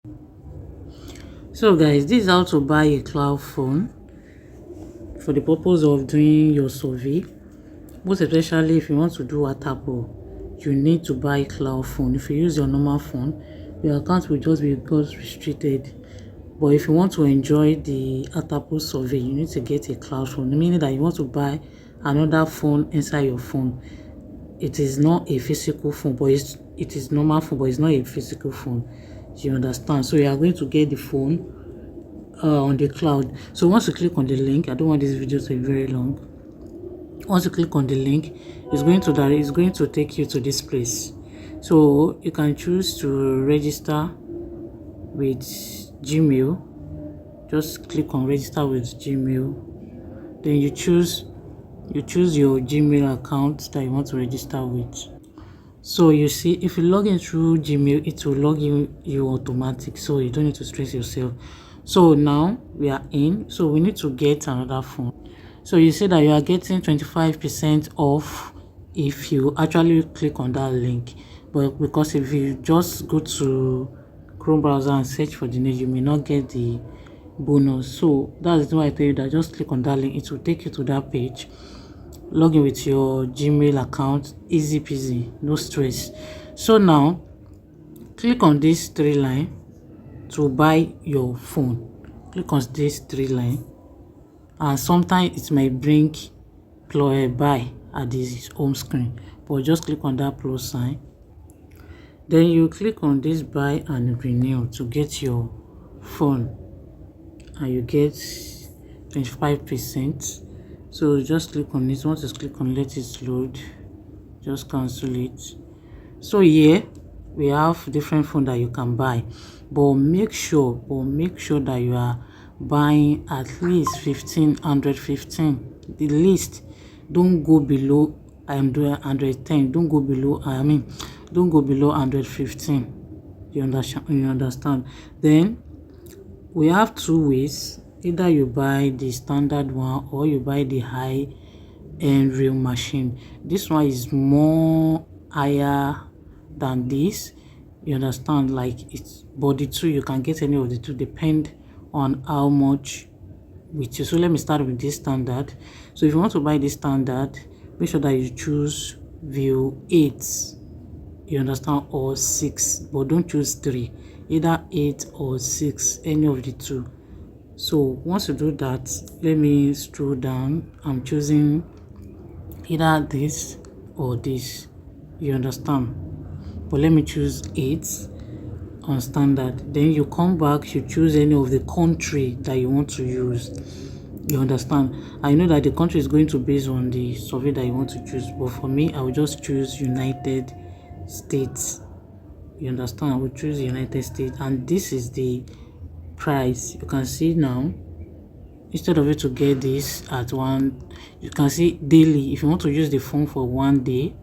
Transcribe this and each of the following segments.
So guys, this is how to buy a cloud phone for the purpose of doing your survey. Most especially if you want to do WhatsApp, you need to buy cloud phone. If you use your normal phone, your account will just be restricted. But if you want to enjoy the WhatsApp survey, you need to get a cloud phone, meaning that you want to buy another phone inside your phone. It is not a physical phone, but it is normal phone, but it's not a physical phone. You understand? So you are going to get the phone on the cloud. So once you click on the link, I don't want this video to be very long. Once you click on the link, it's going to take you to this place. So you can choose to register with Gmail. Just click on register with Gmail. Then you choose your Gmail account that you want to register with. So you see, if you log in through Gmail, it will log in you automatic, so you don't need to stress yourself. So now we are in, so we need to get another phone. So you see that you are getting 25% off if you actually click on that link, but because if you just go to Chrome browser and search for the name, you may not get the bonus. So that's why I tell you that just click on that link, it will take you to that page. Log in with your Gmail account, easy peasy, no stress. So now click on this three line to buy your phone. Click on this three line, and sometimes it might bring buy at this home screen, but just click on that plus sign. Then you click on this buy and renew to get your phone, and you get 25%. So just click on it. Once you click on let it load, just cancel it. So here we have different phone that you can buy, but make sure that you are buying at least 15, the least. Don't go below 110. Don't go below don't go below 115. You understand? Then we have two ways. Either you buy the standard one or you buy the high end real machine. This one is more higher than this. You understand? Like it's body two, you can get any of the two, depend on how much with you. So let me start with this standard. So if you want to buy this standard, make sure that you choose view 8, you understand, or 6, but don't choose 3, either 8 or 6, any of the two. So once you do that, let me scroll down. I'm choosing either this or this, you understand, but let me choose 8 on standard. Then you come back, you choose any of the country that you want to use, you understand. I know that the country is going to base on the survey that you want to choose, but for me I will just choose United States, you understand. I will choose United States, and this is the price. You can see now, instead of you to get this at one, you can see daily. If you want to use the phone for 1 day,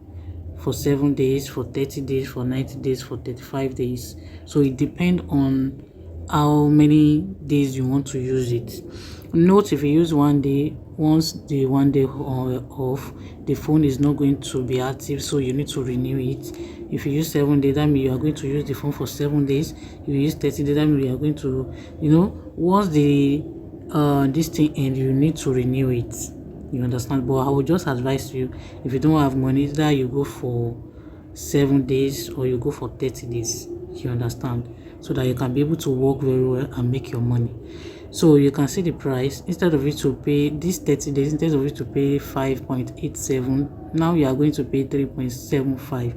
for 7 days, for 30 days, for 90 days, for 35 days, so it depends on how many days you want to use it. Note, if you use 1 day, once the 1 day off, the phone is not going to be active, so you need to renew it. If you use 7 days, that means you are going to use the phone for 7 days. You use 30 days, that means you are going to, once the this thing ends, you need to renew it, you understand. But I would just advise you, if you don't have money, either you go for 7 days or you go for 30 days, you understand, so that you can be able to work very well and make your money. So you can see the price. Instead of you to pay this 30 days, instead of you to pay 5.87, now you are going to pay 3.75.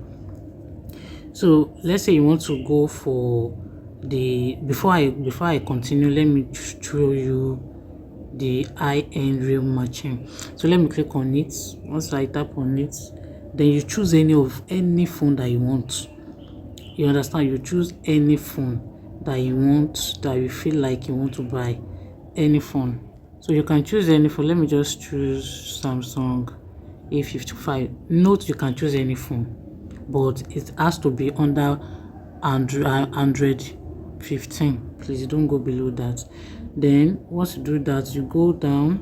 so let's say you want to go for the, before I continue, let me show you the high-end real machine. So let me click on it. Once I tap on it, then you choose any phone that you want, you understand. You choose any phone that you want, that you feel like you want to buy, any phone. So you can choose any phone. Let me just choose Samsung A55. Note, you can choose any phone, but it has to be under 115. Please don't go below that. Then once you do that, you go down,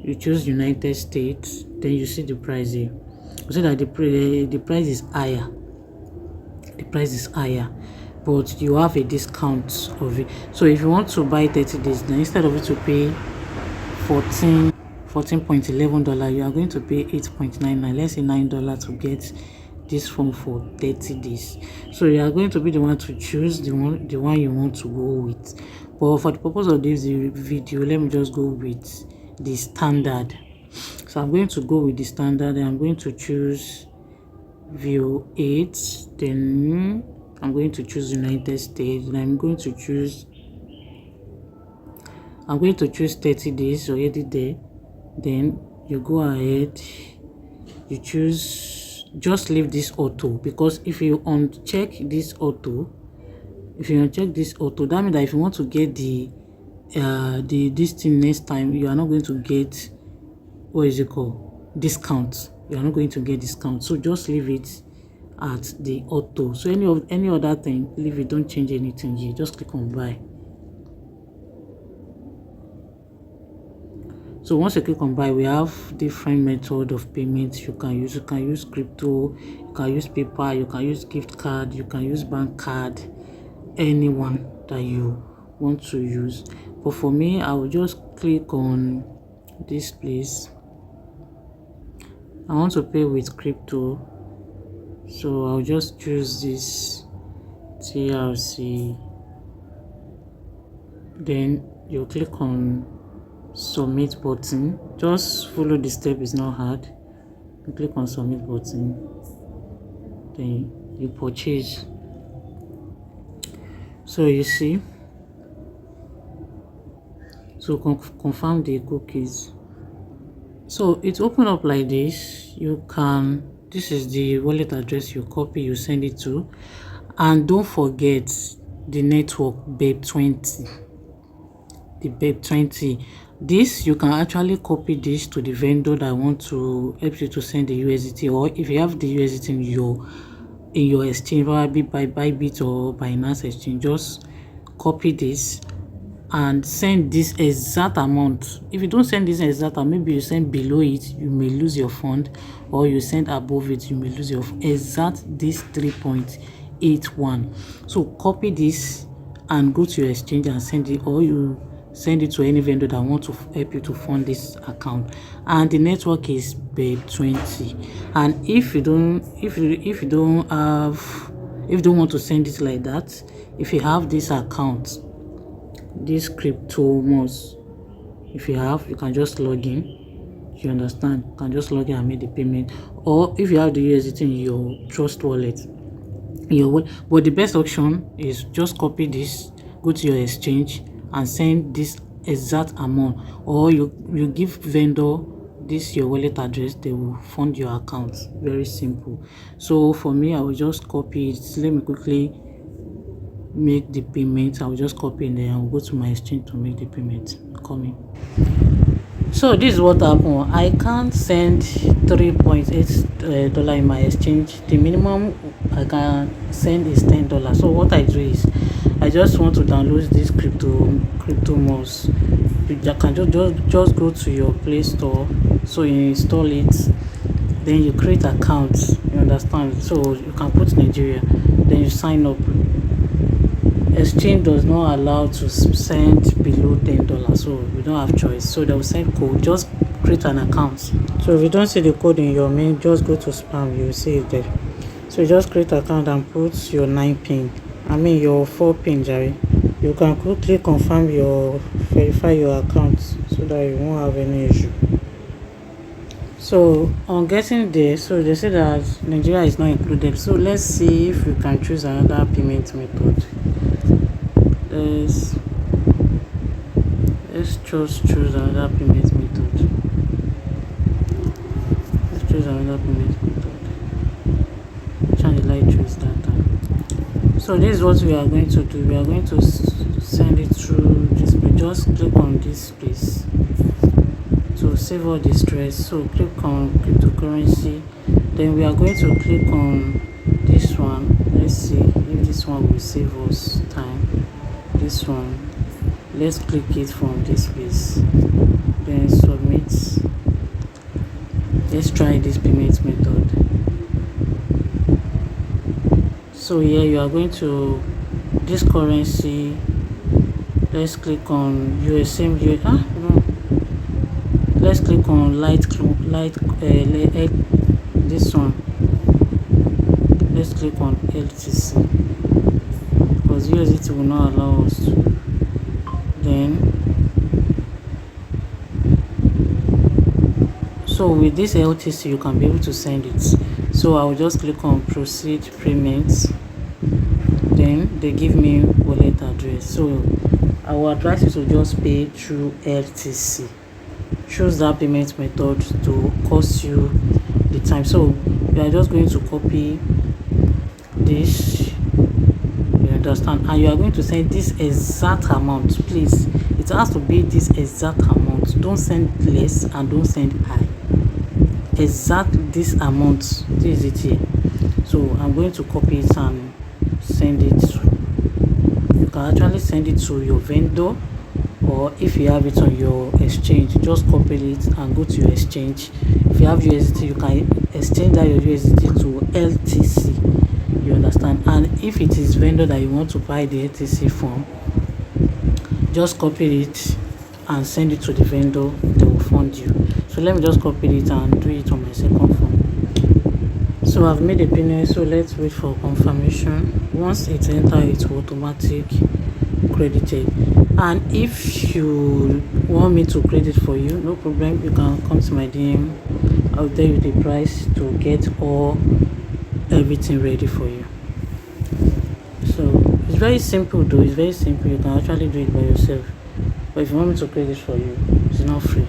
you choose United States, then you see the price here. You see that the price is higher. The price is higher. but you have a discount of it. So if you want to buy 30 days, then instead of it to pay $14.11, you are going to pay $8.99, let's say $9 to get this phone for 30 days. So you are going to be the one to choose the one you want to go with. But for the purpose of this video, let me just go with the standard. So I'm going to go with the standard, and I'm going to choose view 8, then I'm going to choose United States, and I'm going to choose 30 days already there. Then you go ahead, you choose, just leave this auto, because if you uncheck this auto, that means that if you want to get this thing next time, you are not going to get, what is it called, discount. You are not going to get discount. So just leave it at the auto. So any other thing, leave it, don't change anything here, just click on buy. So once you click on buy, we have different method of payments you can use. You can use crypto, you can use PayPal, you can use gift card, you can use bank card, anyone that you want to use. But for me, I will just click on this place. I want to pay with crypto, so I'll just choose this TRC. Then you click on submit button. Just follow the step, it's not hard. You click on submit button, then you purchase. So you see, so confirm the cookies. So it's open up like this. This is the wallet address, you copy, you send it to, and don't forget the network BEP20. The BEP20. This, you can actually copy this to the vendor that want to help you to send the USDT, or if you have the USDT in your exchange, probably by Bybit or Binance exchange, just copy this and send this exact amount. If you don't send this exact amount, maybe you send below it, you may lose your fund, or you send above it, you may lose your exact this 3.81. So copy this and go to your exchange and send it, or you send it to any vendor that want to help you to fund this account. And the network is BEP20. And if you don't want to send it like that, if you have this account, this crypto most, if you have, you can just log in. You understand? You can just log in and make the payment. Or if you have the USDT in your trust wallet, but the best option is just copy this, go to your exchange and send this exact amount, or you give vendor this your wallet address, they will fund your account. Very simple. So for me, I will just copy it. Let me quickly make the payment. I will just copy and then I will go to my exchange to make the payment. Coming. So this is what happened. I can't send $3.8 in my exchange. The minimum I can send is $10. So what I do is, I just want to download this crypto mouse. You can just go to your Play Store. So you install it, then you create accounts. You understand? So you can put Nigeria, then you sign up. Exchange does not allow to send below $10, so we don't have choice. So they will send code. Just create an account. So if you don't see the code in your mail, just go to spam, you will see it there. So you just create an account and put your 9 pin, your 4 pin, Jerry. You can quickly verify your account so that you won't have any issue. So on getting there, so they say that Nigeria is not included. So let's see if we can choose another payment method. Let's just choose another payment method. Let's choose another payment method. Which one did I choose that time? So this is what we are going to do. We are going to send it through this. We just click on this place to save all the stress. So click on cryptocurrency. Then we are going to click on this one. Let's see if this one will save us time. This one, let's click it from this place, then submit. Let's try this payment method. So here you are going to this currency. Let's click on USM. No. Let's click on this one. Let's click on LTC because USDT will not allow us to. Then, so with this LTC, you can be able to send it. So I will just click on proceed payments. Then they give me wallet address. So I will advise you to just pay through LTC. Choose that payment method to cost you the time. So you are just going to copy this, you understand, and you are going to send this exact amount. Please, it has to be this exact amount. Don't send less and don't send high. Exact this amount. This is it here. So I'm going to copy it and send it. You can actually send it to your vendor, or if you have it on your exchange, just copy it and go to your exchange. If you have USDT, you can exchange that your USDT to LTC, you understand. And if it is vendor that you want to buy the LTC from, just copy it and send it to the vendor. They will fund you. So let me just copy it and do it on my second phone. So I've made a payment, so let's wait for confirmation. Once it enters, it will automatic credited. And if you want me to credit for you, no problem, you can come to my DM. I'll tell you the price to get everything ready for you. So it's very simple though. It's very simple. You can actually do it by yourself. But if you want me to credit for you, it's not free.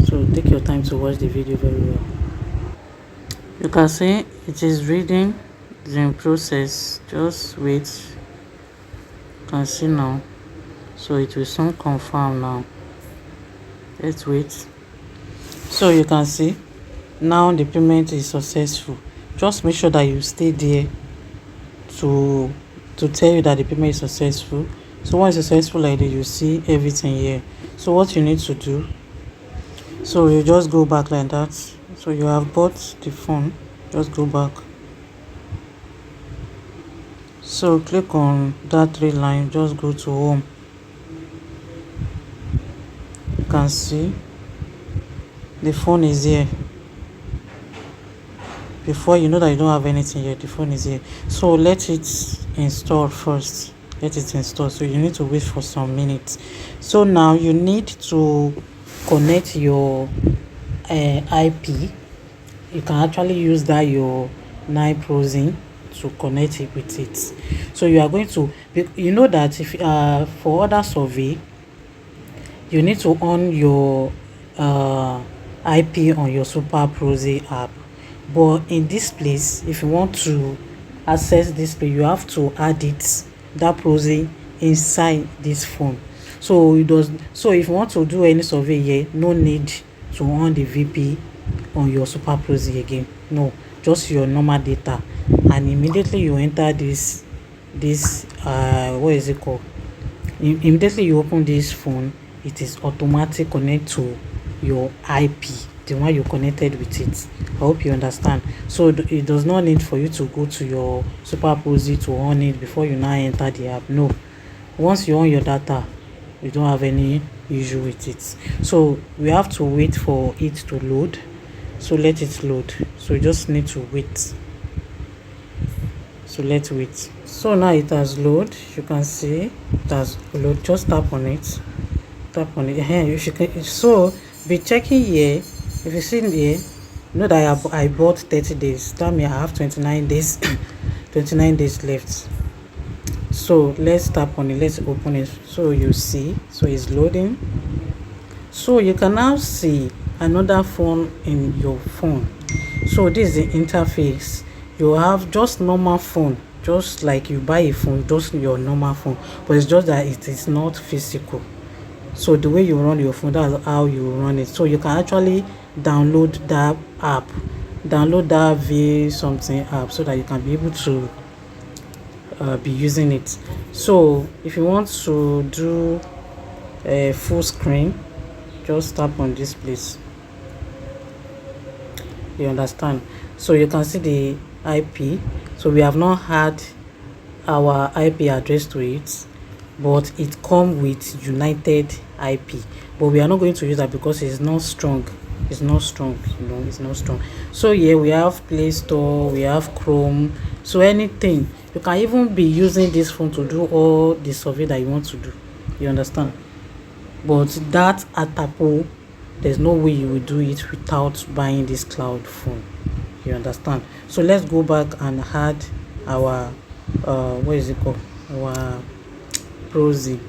So take your time to watch the video very well. You can see it is reading, it's in process. Just wait. You can see now. So it will soon confirm now. Let's wait. So you can see now the payment is successful. Just make sure that you stay there to tell you that the payment is successful. So once it's successful like this, you see everything here. So what you need to do, so you just go back like that. So you have bought the phone, just go back. So click on that three line, just go to home. You can see the phone is here. Before you know that you don't have anything yet, the phone is here. So let it install first. Let it install. So you need to wait for some minutes. So now you need to connect your IP. You can actually use that your 9 browsing to connect it with it. So you are going to, you know that if for other survey, you need to on your IP on your Pureprofile app. But in this place, if you want to access this page, you have to add it, that browsing, inside this phone. So it does. So if you want to do any survey here, no need to on the VP on your Pureprofile again. No, just your normal data, and immediately you enter this what is it called? Immediately you open this phone, it is automatic connect to your IP, the one you connected with it. I hope you understand. So it does not need for you to go to your Pureprofile to on it before you now enter the app. No, once you on your data, you don't have any issue with it. So we have to wait for it to load. So let it load. So you just need to wait. So let's wait. So now it has loaded. You can see it has loaded. Just tap on it. Tap on it. So be checking here. If you see here, you know that I bought 30 days. That means I have 29 days 29 days left. So let's tap on it. Let's open it. So you see, so it's loading. So you can now see another phone in your phone. So this is the interface. You have just normal phone, just like you buy a phone, just your normal phone, but it's just that it is not physical. So the way you run your phone, that's how you run it. So you can actually download that app, download that V something app, so that you can be able to be using it. So if you want to do a full screen, just tap on this place. You understand? So you can see the IP. So we have not had our IP address to it, but it come with United IP, but we are not going to use that because it's not strong. It's not strong, you know, it's not strong. So here we have Play Store, we have Chrome. So anything, you can even be using this phone to do all the survey that you want to do, you understand? But that at Apple, there's no way you will do it without buying this cloud phone, you understand? So let's go back and add our what is it called, our Pro Z.